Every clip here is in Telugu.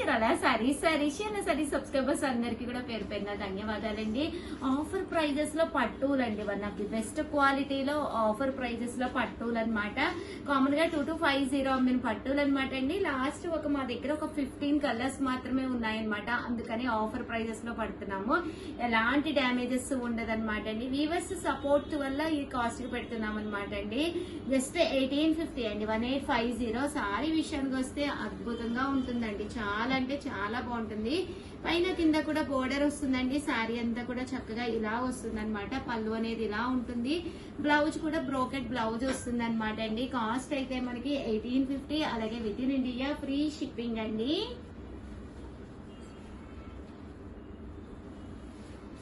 చీరాల సారీ సబ్స్క్రైబర్స్ అందరికి కూడా పేరు పేరున ధన్యవాదాలండి. ఆఫర్ ప్రైజెస్ లో పట్టులండి, వన్ ఆఫ్ ది బెస్ట్ క్వాలిటీలో ఆఫర్ ప్రైజెస్ లో పట్టులు అనమాట. కామన్ గా 2250 అమ్మిన పట్టులు అనమాట అండి. లాస్ట్ మా దగ్గర ఒక 15 కలర్స్ మాత్రమే ఉన్నాయన్నమాట. అందుకని ఆఫర్ ప్రైజెస్ లో పడుతున్నాము. ఎలాంటి డ్యామేజెస్ ఉండదన్నమాట అండి. వీవర్స్ సపోర్ట్ వల్ల ఈ కాస్ట్ కి పెడుతున్నాం అనమాట అండి. జస్ట్ 1850 అండి, 1850. సారీ విషయానికి వస్తే అద్భుతంగా ఉంటుందండి, చాలా అంటే చాలా బాగుంటుంది. పైన కింద కూడా బోర్డర్ వస్తుందండి. శారీ అంతా కూడా చక్కగా ఇలా వస్తుంది అనమాట. పళ్ళు అనేది ఇలా ఉంటుంది. బ్లౌజ్ కూడా బ్రోకెట్ బ్లౌజ్ వస్తుంది అనమాట అండి. కాస్ట్ అయితే మనకి 1850, అలాగే within India free shipping అండి.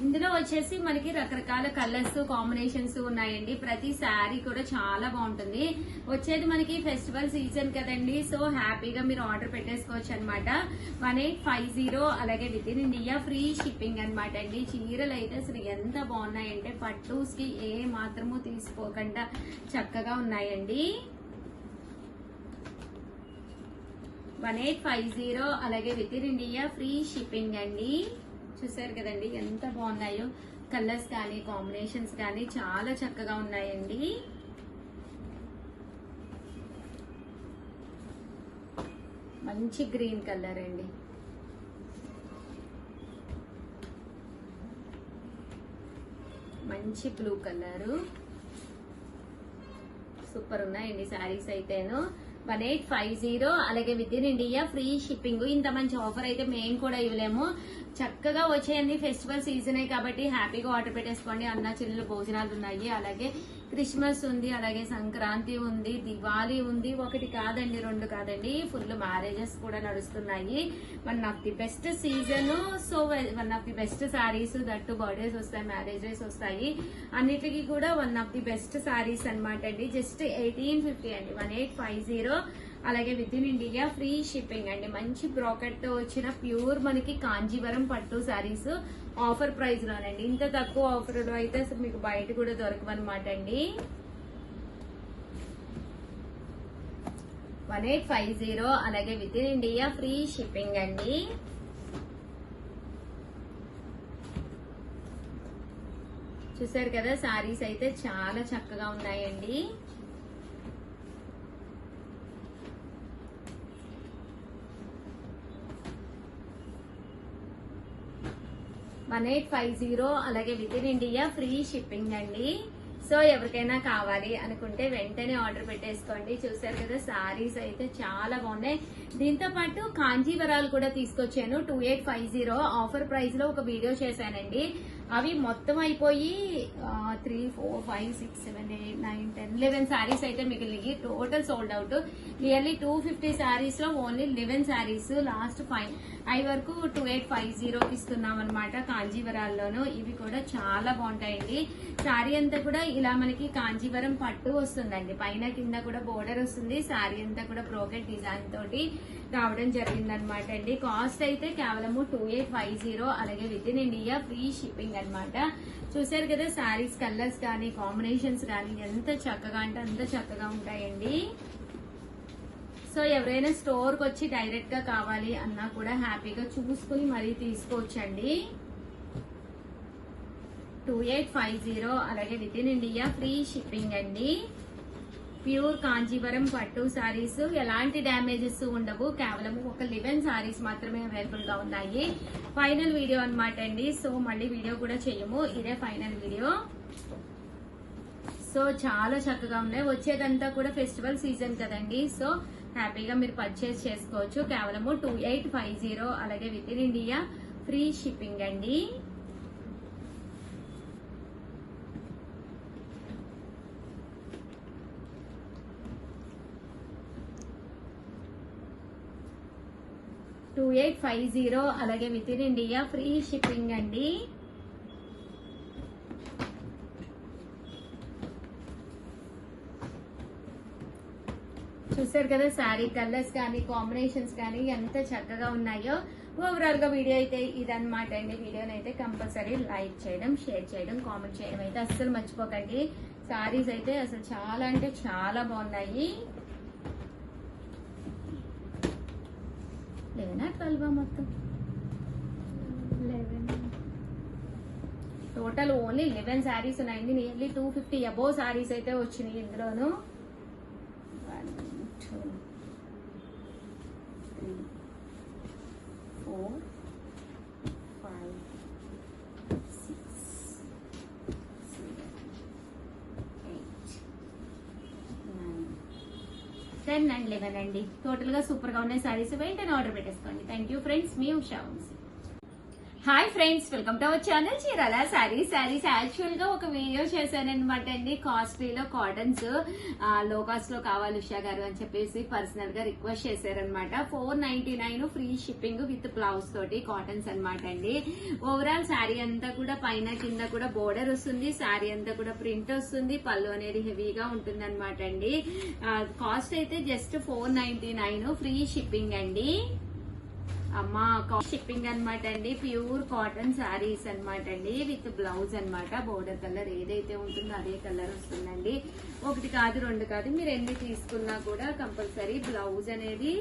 ఇందులో వచ్చేసి మనకి రకరకాల కలర్స్ కాంబినేషన్స్ ఉన్నాయండి. ప్రతి శారీ కూడా చాలా బాగుంటుంది. వచ్చేది మనకి ఫెస్టివల్ సీజన్ కదండి, సో హ్యాపీగా మీరు ఆర్డర్ పెట్టేసుకోవచ్చు అనమాట. 1850, అలాగే within India free shipping అనమాట అండి. చీరలు అయితే అసలు ఎంత బాగున్నాయంటే పట్టూస్ కి ఏ మాత్రము తీసుకోకుండా చక్కగా ఉన్నాయండి. 1850, అలాగే within India free shipping అండి. చూసారు కదండి ఎంత బాగున్నాయో, కలర్స్ కానీ కాంబినేషన్స్ కానీ చాలా చక్కగా ఉన్నాయండి. మంచి గ్రీన్ కలర్ అండి, మంచి బ్లూ కలరు, సూపర్ ఉన్నాయండి శారీస్ అయితేను. 1850, అలాగే within India free shipping. ఇంత మంచి ఆఫర్ అయితే మేము కూడా ఇవ్వలేము. చక్కగా వచ్చేయండి, ఫెస్టివల్ సీజనే కాబట్టి హ్యాపీగా ఆర్డర్ పెట్టేసుకోండి. అన్న చెల్లెలు భోజనాలు ఉన్నాయి, అలాగే క్రిస్మస్ ఉంది, అలాగే సంక్రాంతి ఉంది, దివాళీ ఉంది. ఒకటి కాదండి, రెండు కాదండి, ఫుల్ మ్యారేజెస్ కూడా నడుస్తున్నాయి. One of the best season, so one of the best saris, that birthdays వస్తాయి, మ్యారేజెస్ వస్తాయి, అన్నిటికీ కూడా one of the best saris అనమాట అండి. జస్ట్ 1850 అండి, 1850, అలాగే within India free shipping అండి. మంచి బ్రాకెట్ తో వచ్చిన ప్యూర్ మనకి కాంజీవరం పట్టు శారీస్ ఆఫర్ ప్రైస్ లోనండి. ఇంత తక్కువ ఆఫర్ లో అయితే అసలు మీకు బయట కూడా దొరకవన్నమాట అండి. 1850, అలాగే within India free shipping అండి. చూసారు కదా, శారీస్ అయితే చాలా చక్కగా ఉన్నాయండి. 1850, అలాగే within India free shipping అండి. సో ఎవరికైనా కావాలి అనుకుంటే వెంటనే ఆర్డర్ పెట్టేసుకోండి. చూసారు కదా, శారీస్ అయితే చాలా బాగున్నాయి. దీంతో పాటు కాంజీవరాలు కూడా తీసుకొచ్చాను. 2850 ఆఫర్ ప్రైస్ లో ఒక వీడియో చేశానండి. అవి మొత్తం అయిపోయి 3, 4, 5, 6, 7, 8, 9, 10, 11 శారీస్ అయితే మిగిలినవి. Total sold out. Nearly 250 saris లో ఓన్లీ 11 శారీస్ లాస్ట్ 5 వరకు 2850 ఇస్తున్నాం అనమాట కాంజీవరాల్లోనూ. ఇవి కూడా చాలా బాగుంటాయండి. శారీ అంతా కూడా ఇలా మనకి కాంజీవరం పట్టు వస్తుందండి. పైన కింద కూడా బోర్డర్ వస్తుంది. శారీ అంతా కూడా బ్రోకెట్ డిజైన్ తోటి రావడం జరిగింది అనమాట అండి. కాస్ట్ అయితే కేవలము 2850, అలాగే within India free shipping అనమాట. చూసారు కదా, శారీస్ కలర్స్ కానీ కాంబినేషన్స్ కానీ ఎంత చక్కగా అంటే అంత చక్కగా ఉంటాయండి. సో ఎవరైనా స్టోర్ కి వచ్చి డైరెక్ట్ గా కావాలి అన్నా కూడా హ్యాపీగా చూసుకుని మరీ తీసుకోవచ్చండి. 2850, అలాగే within India free shipping అండి. ప్యూర్ కాంజీవరం పట్టు శారీస్, ఎలాంటి డ్యామేజెస్ ఉండవు. కేవలం ఒక 11 శారీస్ మాత్రమే అవైలబుల్ గా ఉన్నాయి. ఫైనల్ వీడియో అనమాట అండి. సో మళ్ళీ వీడియో కూడా చేయము, ఇదే ఫైనల్ వీడియో. సో చాలా చక్కగా ఉన్నాయి. వచ్చేదంతా కూడా ఫెస్టివల్ సీజన్ కదండి, సో హ్యాపీగా మీరు పర్చేస్ చేసుకోవచ్చు. కేవలము 2850, అలాగే within India free shipping అండి. అలాగే within India free shipping అండి. చూసారు కదా, శారీ కలర్స్ కానీ కాంబినేషన్స్ కానీ ఎంత చక్కగా ఉన్నాయో. ఓవరాల్ గా వీడియో అయితే ఇదన్నమాట అండి. వీడియోని అయితే కంపల్సరీ లైక్ చేయడం, షేర్ చేయడం, కామెంట్ చేయడం అయితే అస్సలు మర్చిపోకండి. శారీస్ అయితే అసలు చాలా అంటే చాలా బాగున్నాయి. 12 మొత్తం 11. టోటల్ ఓన్లీ 11 శారీస్ ఉన్నాయండి. నియర్లీ 250 అబోవ్ శారీస్ అయితే వచ్చినాయి ఇందులోను. 1 2 3 4 5 6 7 8 9 10 అండ్ 11 అండి. టోటల్ గా సూపర్ గా ఉన్నాయి శారీస్. వెంటనే ఆర్డర్ పెట్టేసుకోండి. థ్యాంక్ యూ ఫ్రెండ్స్, మీ Usha Vamsi. Hi friends, welcome to our channel Chirala sarees. Actual గా ఒక వీడియో చేశానన్నమాట అండి. కాస్ట్లీలో కాటన్స్ లో కాస్ట్ లో కావాలి ఉషా గారు అని చెప్పేసి పర్సనల్ గా రిక్వెస్ట్ చేశారనమాట. 499 ఫ్రీ షిప్పింగ్ విత్ బ్లౌజ్ తోటి కాటన్స్ అనమాట అండి. ఓవరాల్ శారీ అంతా కూడా పైన కింద కూడా బోర్డర్ వస్తుంది. శారీ అంతా కూడా ప్రింట్ వస్తుంది. పళ్ళు అనేది హెవీగా ఉంటుంది అనమాట అండి. కాస్ట్ అయితే జస్ట్ 499 ఫ్రీ షిప్పింగ్ అండి. అమ్మా షిప్పింగ్ అనమాట అండి. ప్యూర్ కాటన్ శారీస్ అనమాట అండి విత్ బ్లౌజ్ అనమాట. బోర్డర్ కలర్ ఏదైతే ఉంటుందో అదే కలర్ వస్తుందండి. 1 కాదు 2 కాదు, మీరు ఎన్ని తీసుకున్నా కూడా కంపల్సరీ బ్లౌజ్ అనేది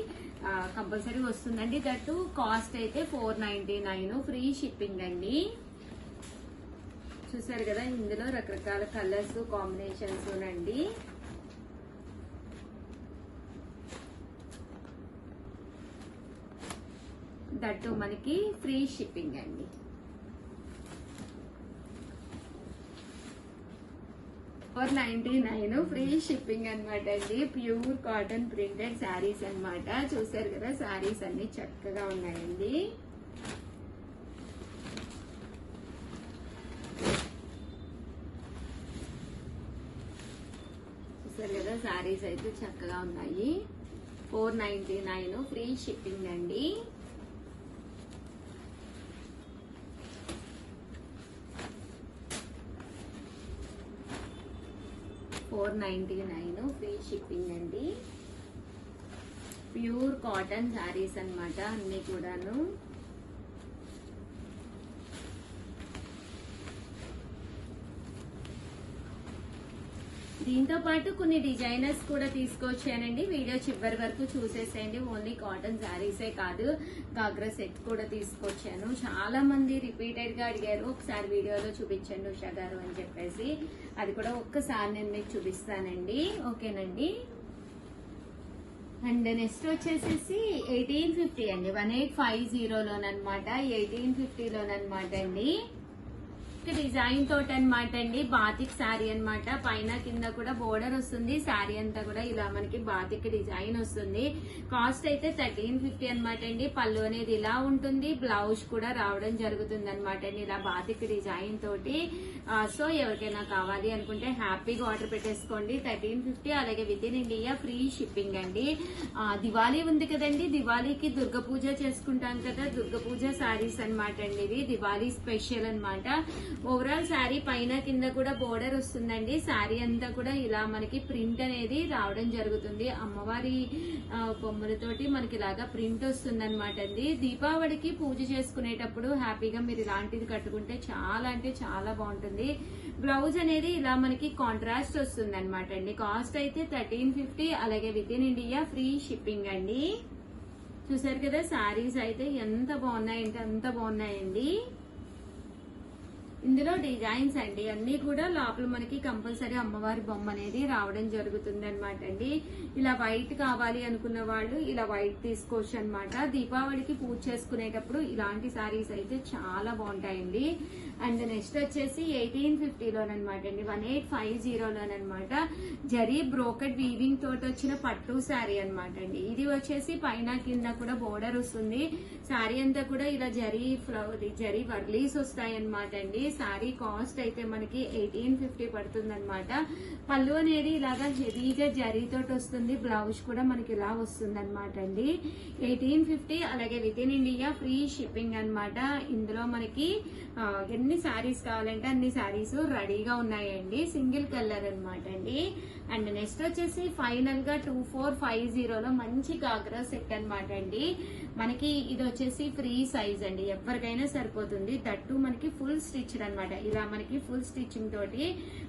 కంపల్సరీ వస్తుందండి. దట్టు కాస్ట్ అయితే 499 ఫ్రీ షిప్పింగ్ అండి. చూసారు కదా, ఇందులో రకరకాల కలర్స్ కాంబినేషన్స్ అండి. దట్టు మనకి ఫ్రీ షిప్పింగ్ అండి. $499 ఫ్రీ షిప్పింగ్ అనమాట అండి. ప్యూర్ కాటన్ ప్రింటెడ్ శారీస్ అనమాట. చూసారు కదా, శారీస్ అన్ని చక్కగా ఉన్నాయండి. చూసారు కదా, శారీస్ అయితే చక్కగా ఉన్నాయి. 499 ఫ్రీ షిప్పింగ్ అండి. $499 ఫ్రీ షిప్పింగ్ అండి. ప్యూర్ కాటన్ శారీస్ అన్నమాట అన్ని కూడాను. దీంతో పాటు కొన్ని డిజైనర్స్ కూడా తీసుకొచ్చానండి. వీడియో చివరి వరకు చూసేసేయండి. ఓన్లీ కాటన్ శారీసే కాదు, గాగ్రా సెట్ కూడా తీసుకొచ్చాను. చాలా మంది రిపీటెడ్ గా అడిగారు, ఒకసారి వీడియోలో చూపించండి ఉషా గారు అని చెప్పేసి. అది కూడా ఒక్కసారి నేను మీకు చూపిస్తానండి. ఓకేనండి. అండ్ నెక్స్ట్ వచ్చేసేసి 1850 అండి. 1850లోనమాట, 1850లోనమాట అండి. డిజైన్ తోటి అనమాట అండి. బాతిక్ శారీ అనమాట. పైన కింద కూడా బోర్డర్ వస్తుంది. శారీ అంతా కూడా ఇలా మనకి బాతిక్ డిజైన్ వస్తుంది. కాస్ట్ అయితే 1350 అనమాట అండి. పళ్ళు అనేది ఇలా ఉంటుంది. బ్లౌజ్ కూడా రావడం జరుగుతుంది అనమాట అండి, ఇలా బాతిక్ డిజైన్ తోటి. సో ఎవరికైనా కావాలి అనుకుంటే హ్యాపీగా ఆర్డర్ పెట్టేసుకోండి. 1350. అలాగే within India free shipping అండి. దివాళీ ఉంది కదండి, దివాళీకి దుర్గ పూజ చేసుకుంటాం కదా, దుర్గ పూజ శారీస్ అనమాట అండి. ఇది దివాళీ స్పెషల్ అనమాట. ఓవరాల్ శారీ పైన కింద కూడా బోర్డర్ వస్తుందండి. శారీ అంతా కూడా ఇలా మనకి ప్రింట్ అనేది రావడం జరుగుతుంది. అమ్మవారి బొమ్మలతోటి మనకి ఇలాగా ప్రింట్ వస్తుంది అనమాట అండి. దీపావళికి పూజ చేసుకునేటప్పుడు హ్యాపీగా మీరు ఇలాంటిది కట్టుకుంటే చాలా అంటే చాలా బాగుంటుంది. బ్లౌజ్ అనేది ఇలా మనకి కాంట్రాస్ట్ వస్తుంది అనమాట అండి. కాస్ట్ అయితే 1350. అలాగే within India free shipping అండి. చూసారు కదా, శారీస్ అయితే ఎంత బాగున్నాయంటే అంత బాగున్నాయండి. ఇందులో డిజైన్స్ అండి అన్ని కూడా లోపల మనకి కంపల్సరీ అమ్మవారి బొమ్మ అనేది రావడం జరుగుతుంది అనమాట అండి. ఇలా వైట్ కావాలి అనుకున్న వాళ్ళు ఇలా వైట్ తీసుకోవచ్చు అనమాట. దీపావళికి పూజ చేసుకునేటప్పుడు ఇలాంటి శారీస్ అయితే చాలా బాగుంటాయండి. అండ్ నెక్స్ట్ వచ్చేసి 1850లోనమాట అండి. 1850లోనమాట. జరీ బ్రోకెట్ వీవింగ్ తోటి వచ్చిన పట్టు శారీ అనమాట అండి. ఇది వచ్చేసి పైన కింద కూడా బోర్డర్ వస్తుంది. శారీ అంతా కూడా ఇలా జరీ వర్లీస్ వస్తాయి అనమాట అండి. శారీ కాస్ట్ అయితే మనకి 1850 పడుతుంది అనమాట. పళ్ళు అనేది ఇలాగా హెవీగా జరీతోటి వస్తుంది. బ్లౌజ్ కూడా మనకి ఇలా వస్తుంది అనమాట అండి. 1850. అలాగే within India free shipping అనమాట. ఇందులో మనకి ఎన్ని శారీస్ కావాలంటే అన్ని శారీస్ రెడీగా ఉన్నాయండి. సింగిల్ కలర్ అనమాట అండి. అండ్ నెక్స్ట్ వచ్చేసి ఫైనల్ గా 2450లో మంచి గాగ్రా సెట్ అనమాట అండి. మనకి ఇది వచ్చేసి ఫ్రీ సైజ్ అండి, ఎవరికైనా సరిపోతుంది. దట్టు మనకి ఫుల్ స్టిచ్డ్ అనమాట. ఇలా మనకి ఫుల్ స్టిచ్చింగ్ తోటి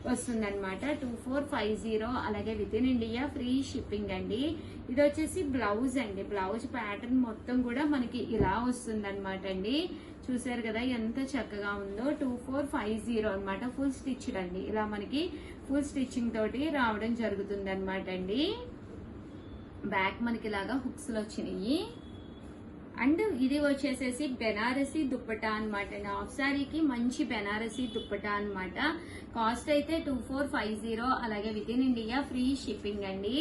వస్తుంది అనమాట. 2450 అలాగే within India free shipping అండి. ఇది వచ్చేసి బ్లౌజ్ అండి. బ్లౌజ్ ప్యాటర్న్ మొత్తం కూడా మనకి ఇలా వస్తుంది అనమాట అండి. చూసారు కదా ఎంత చక్కగా ఉందో. 2450 అనమాట. ఫుల్ స్టిచ్డ్ అండి. ఇలా మనకి ఫుల్ స్టిచ్చింగ్ తోటి రావడం జరుగుతుంది అనమాట అండి. బ్యాక్ మనకి ఇలాగా హుక్స్ వచ్చినాయి. అండ్ ఇది వచ్చేసేసి బెనారసీ దుప్పటా అనమాట. హాఫ్ శారీకి మంచి బెనారసీ దుప్పటా అనమాట. కాస్ట్ అయితే 2450 అలాగే within India free shipping అండి.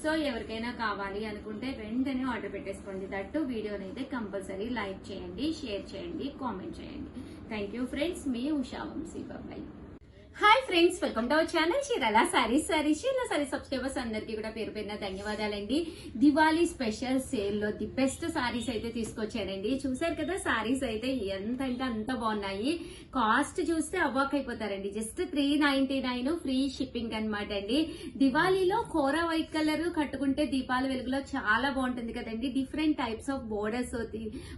సో ఎవరికైనా కావాలి అనుకుంటే వెంటనే ఆర్డర్ పెట్టేసుకోండి. దట్టు వీడియోని అయితే కంపల్సరీ లైక్ చేయండి, షేర్ చేయండి, కామెంట్ చేయండి. Thank you friends. మీ Usha Vamsi. Bye. Hi friends, welcome to our channel Chirala sarees. Chirala saree subscribers అందరికీ కూడా పేరు పేరున ధన్యవాదాలండి. దివాళీ స్పెషల్ సేల్ లో ది బెస్ట్ సారీస్ అయితే తీసుకొచ్చానండి. చూసారు కదా సారీస్ అయితే ఎంత అంటే అంత బాగున్నాయి. కాస్ట్ చూస్తే అవాక్ అయిపోతారండి. జస్ట్ 399 ఫ్రీ షిప్పింగ్ అనమాట అండి. దివాళీలో కోరా వైట్ కలర్ కట్టుకుంటే దీపాల వెలుగులో చాలా బాగుంటుంది కదండి. Different types of borders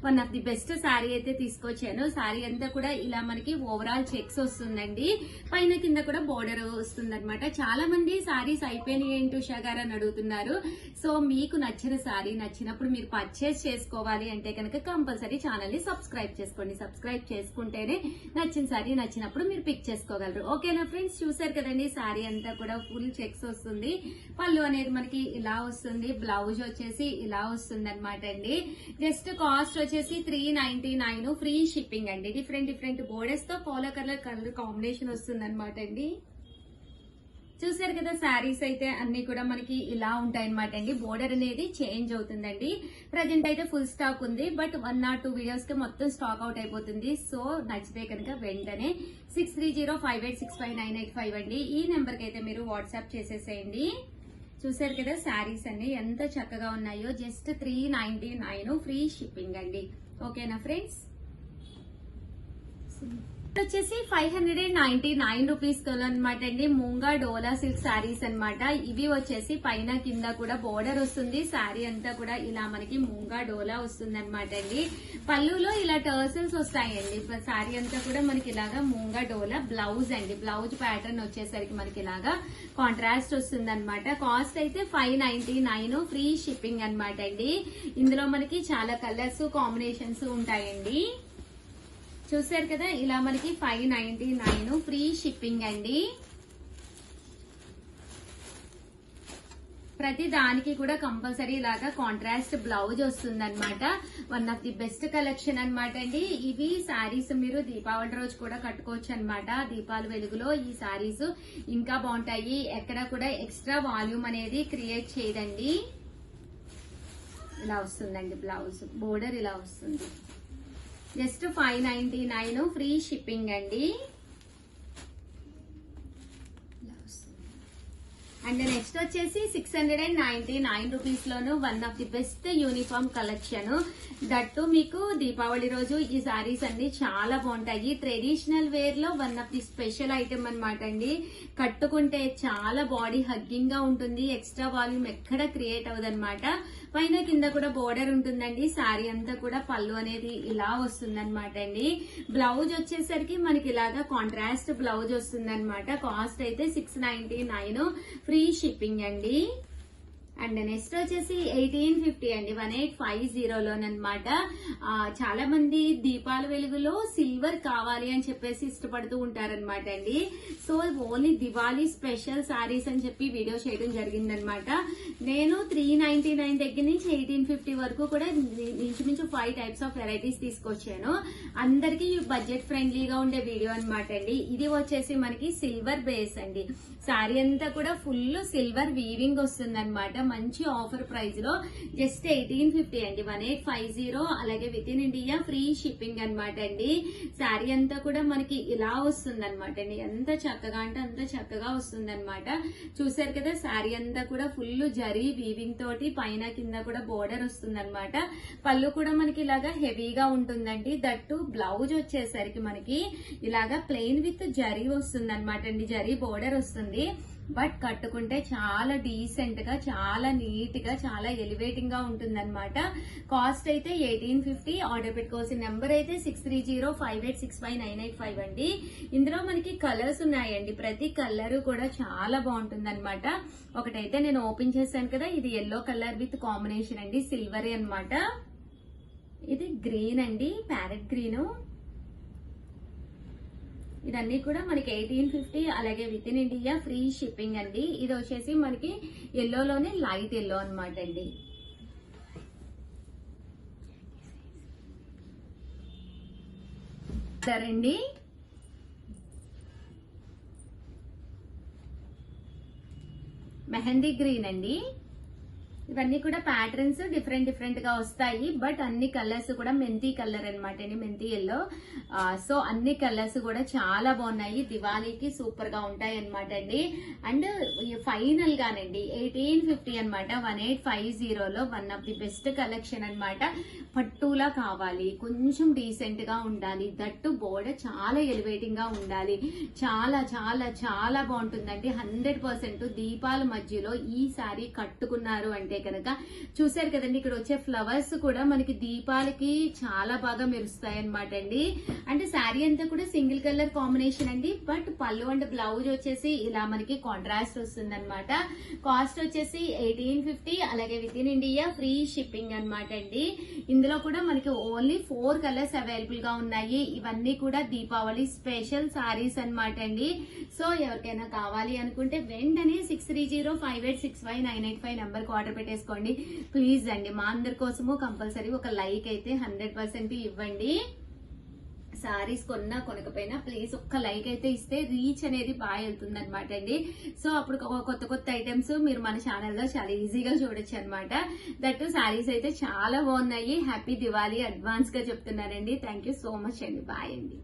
one of the best sorry అయితే తీసుకొచ్చాను. సారీ అంతా కూడా ఇలా మనకి ఓవరాల్ చెక్స్ వస్తుందండి. పైన కింద కూడా బోర్డర్ వస్తుంది అనమాట. చాలా మంది సారీస్ అయిపోయినాయి ఏంటి ఉషా గారు అని అడుగుతున్నారు. సో మీకు నచ్చిన సారీ నచ్చినప్పుడు మీరు పర్చేస్ చేసుకోవాలి అంటే కనుక కంపల్సరీ ఛానల్ ని సబ్స్క్రైబ్ చేసుకోండి. సబ్స్క్రైబ్ చేసుకుంటేనే నచ్చిన సారీ నచ్చినప్పుడు మీరు పిక్ చేసుకోగలరు. ఓకేనా ఫ్రెండ్స్. చూసారు కదండి సారీ అంతా కూడా ఫుల్ చెక్స్ వస్తుంది. పళ్ళు అనేది మనకి ఇలా వస్తుంది. బ్లౌజ్ వచ్చేసి ఇలా వస్తుంది అనమాట అండి. జస్ట్ కాస్ట్ వచ్చేసి 399 ఫ్రీ షిప్పింగ్ అండి. డిఫరెంట్ బోర్డర్స్ తో పోలో కలర్ కాంబినేషన్ వస్తుంది అనమాట అండి. చూసారు కదా శారీస్ అయితే అన్ని కూడా మనకి ఇలా ఉంటాయి అనమాట అండి. బోర్డర్ అనేది చేంజ్ అవుతుందండి. ప్రజెంట్ అయితే ఫుల్ స్టాక్ ఉంది, బట్ 1 or 2 వీడియోస్ కి మొత్తం స్టాక్ అవుట్ అయిపోతుంది. సో నచ్చితే కనుక వెంటనే 6305865985 అండి. ఈ నెంబర్ కి అయితే మీరు వాట్సాప్ చేసేసేయండి. చూసారు కదా శారీస్ అన్ని ఎంత చక్కగా ఉన్నాయో. జస్ట్ 399 ఫ్రీ షిప్పింగ్ అండి. ఓకేనా ఫ్రెండ్స్. వచ్చేసి 599 రూపీస్ అనమాట అండి. మూంగా డోలా సిల్క్ శారీస్ అనమాట. ఇవి వచ్చేసి పైన కింద కూడా బోర్డర్ వస్తుంది. శారీ అంతా కూడా ఇలా మనకి మూంగా డోలా వస్తుంది అనమాట అండి. పళ్ళులో ఇలా టర్సల్స్ వస్తాయండి. శారీ అంతా కూడా మనకి ఇలాగా మూంగా డోలా. బ్లౌజ్ అండి. బ్లౌజ్ ప్యాటర్న్ వచ్చేసరికి మనకి ఇలాగా కాంట్రాస్ట్ వస్తుంది అనమాట. కాస్ట్ అయితే 599 ఫ్రీ షిప్పింగ్ అనమాట అండి. ఇందులో మనకి చాలా కలర్స్ కాంబినేషన్స్ ఉంటాయండి. చూసారు కదా ఇలా మనకి 599 ఫ్రీ షిప్పింగ్ అండి. ప్రతి దానికి కూడా కంపల్సరీ ఇలాగా కాంట్రాస్ట్ బ్లౌజ్ వస్తుంది అనమాట. One of the best collection అనమాట అండి. ఇవి శారీస్ మీరు దీపావళి రోజు కూడా కట్టుకోవచ్చు అనమాట. దీపాల వెలుగులో ఈ శారీస్ ఇంకా బాగుంటాయి. ఎక్కడ కూడా ఎక్స్ట్రా వాల్యూమ్ అనేది క్రియేట్ చేయదండి. ఇలా వస్తుందండి బ్లౌజ్. బోర్డర్ ఇలా వస్తుంది. జస్ట్ 599 ఫ్రీ షిప్పింగ్ అండి. అండ్ నెక్స్ట్ వచ్చేసి 699 rupees loan one of the best uniform collection. That మీకు దీపావళి రోజు ఈ సారీస్ అన్ని చాలా బాగుంటాయి. ట్రెడిషనల్ వేర్ లో one of the special item అనమాట అండి. కట్టుకుంటే చాలా బాడీ హగ్గింగ్ గా ఉంటుంది. ఎక్స్ట్రా వాల్యూమ్ ఎక్కడ క్రియేట్ అవ్వదన్నమాట. పైన కింద కూడా బోర్డర్ ఉంటుందండి. సారీ అంతా కూడా పళ్ళు అనేది ఇలా వస్తుంది అనమాట అండి. బ్లౌజ్ వచ్చేసరికి మనకి ఇలాగా కాంట్రాస్ట్ బ్లౌజ్ వస్తుంది అనమాట. కాస్ట్ అయితే 699 ఫ్రీ షిప్పింగ్ అండి. అండ్ నెక్స్ట్ వచ్చేసి 1850 అండి. 1850 లోనమాట. చాలా మంది దీపాల వెలుగులో సిల్వర్ కావాలి అని చెప్పేసి ఇష్టపడుతూ ఉంటారనమాట అండి. So only Diwali special saris అని చెప్పి వీడియో చేయడం జరిగిందనమాట. నేను 399 దగ్గర నుంచి 1850 వరకు కూడా ఇంచుమించు 5 టైప్స్ ఆఫ్ వెరైటీస్ తీసుకొచ్చాను. అందరికీ బడ్జెట్ ఫ్రెండ్లీగా ఉండే వీడియో అనమాట అండి. ఇది వచ్చేసి మనకి సిల్వర్ బేస్ అండి. సారీ అంతా కూడా ఫుల్ సిల్వర్ వీవింగ్ వస్తుంది అనమాట. మంచి ఆఫర్ ప్రైస్ లో జస్ట్ 1850 అండి. 1850 అలాగే within India free shipping అనమాట అండి. శారీ అంతా కూడా మనకి ఇలా వస్తుంది అనమాట అండి. ఎంత చక్కగా అంటే అంత చక్కగా వస్తుంది అనమాట. చూసారు కదా శారీ అంతా కూడా ఫుల్ జరీ వీవింగ్ తోటి పైన కింద కూడా బోర్డర్ వస్తుంది అనమాట. పళ్ళు కూడా మనకి ఇలాగా హెవీగా ఉంటుందండి. దట్టు బ్లౌజ్ వచ్చేసరికి మనకి ఇలాగా ప్లెయిన్ విత్ జరీ వస్తుంది అనమాట అండి. జరీ బోర్డర్ వస్తుంది. బట్ కట్టుకుంటే చాలా డీసెంట్ గా, చాలా నీట్ గా, చాలా ఎలివేటింగ్ గా ఉంటుందన్నమాట. కాస్ట్ అయితే 1850. ఆర్డర్ పెట్టుకోవాల్సిన నెంబర్ అయితే 6305865985 అండి. ఇందులో మనకి కలర్స్ ఉన్నాయండి. ప్రతి కలర్ కూడా చాలా బాగుంటుంది అనమాట. ఒకటైతే నేను ఓపెన్ చేశాను కదా, ఇది ఎల్లో కలర్ విత్ కాంబినేషన్ అండి, సిల్వర్ అన్నమాట. ఇది గ్రీన్ అండి, ప్యారెట్ గ్రీన్. ఇదన్నీ కూడా మనకి 1850. అలాగే within India free shipping అండి. ఇది వచ్చేసి మనకి ఎల్లోలోనే లైట్ ఎల్లో అనమాట అండి. సరేండి, మెహందీ గ్రీన్ అండి. ఇవన్నీ కూడా ప్యాటర్న్స్ డిఫరెంట్ గా వస్తాయి. బట్ అన్ని కలర్స్ కూడా మెంతి కలర్ అనమాట అండి, మెంతి ఎల్లో. సో అన్ని కలర్స్ కూడా చాలా బాగున్నాయి. దివాళీకి సూపర్ గా ఉంటాయి అనమాట అండి. అండ్ ఫైనల్ గానండి 1850 అనమాట. 1850లో one of the best collection అనమాట. పట్టులా కావాలి, కొంచెం డీసెంట్ గా ఉండాలి, దట్టు బోర్డర్ చాలా ఎలివేటింగ్ గా ఉండాలి. చాలా చాలా చాలా బాగుంటుందండి. 100% దీపాల మధ్యలో ఈ సారీ కట్టుకున్నారు అంటే కనుక, చూసారు కదండి ఇక్కడ వచ్చే ఫ్లవర్స్ కూడా మనకి దీపాలకి చాలా బాగా మెరుస్తాయి అనమాట అండి. అంటే శారీ అంతా కూడా సింగిల్ కలర్ కాంబినేషన్ అండి. బట్ పళ్ళు అండ్ బ్లౌజ్ వచ్చేసి ఇలా మనకి కాంట్రాస్ట్ వస్తుంది అనమాట. కాస్ట్ వచ్చేసి 1850. అలాగే within India free shipping అనమాట అండి. ఇందులో కూడా మనకి ఓన్లీ 4 కలర్స్ అవైలబుల్ గా ఉన్నాయి. ఇవన్నీ కూడా దీపావళి స్పెషల్ సారీస్ అనమాట అండి. సో ఎవరికైనా కావాలి అనుకుంటే వెంటనే 6305865985 నెంబర్ కి ఆర్డర్ పెట్టేసుకోండి ప్లీజ్ అండి. మా అందరి కోసము కంపల్సరీ ఒక లైక్ అయితే 100% ఇవ్వండి. సారీస్ కొన్నా కొనకపోయినా ప్లీజ్ ఒక్క లైక్ అయితే ఇస్తే రీచ్ అనేది బాగా వెళ్తుంది అనమాట అండి. సో అప్పుడు కొత్త ఐటమ్స్ మీరు మన ఛానల్లో చాలా ఈజీగా చూడొచ్చు అనమాట. దట్టు సారీస్ అయితే చాలా బాగున్నాయి. హ్యాపీ దివాళీ అడ్వాన్స్ గా చెప్తున్నానండి. థ్యాంక్ యూ సో మచ్ అండి. బాయ్ అండి.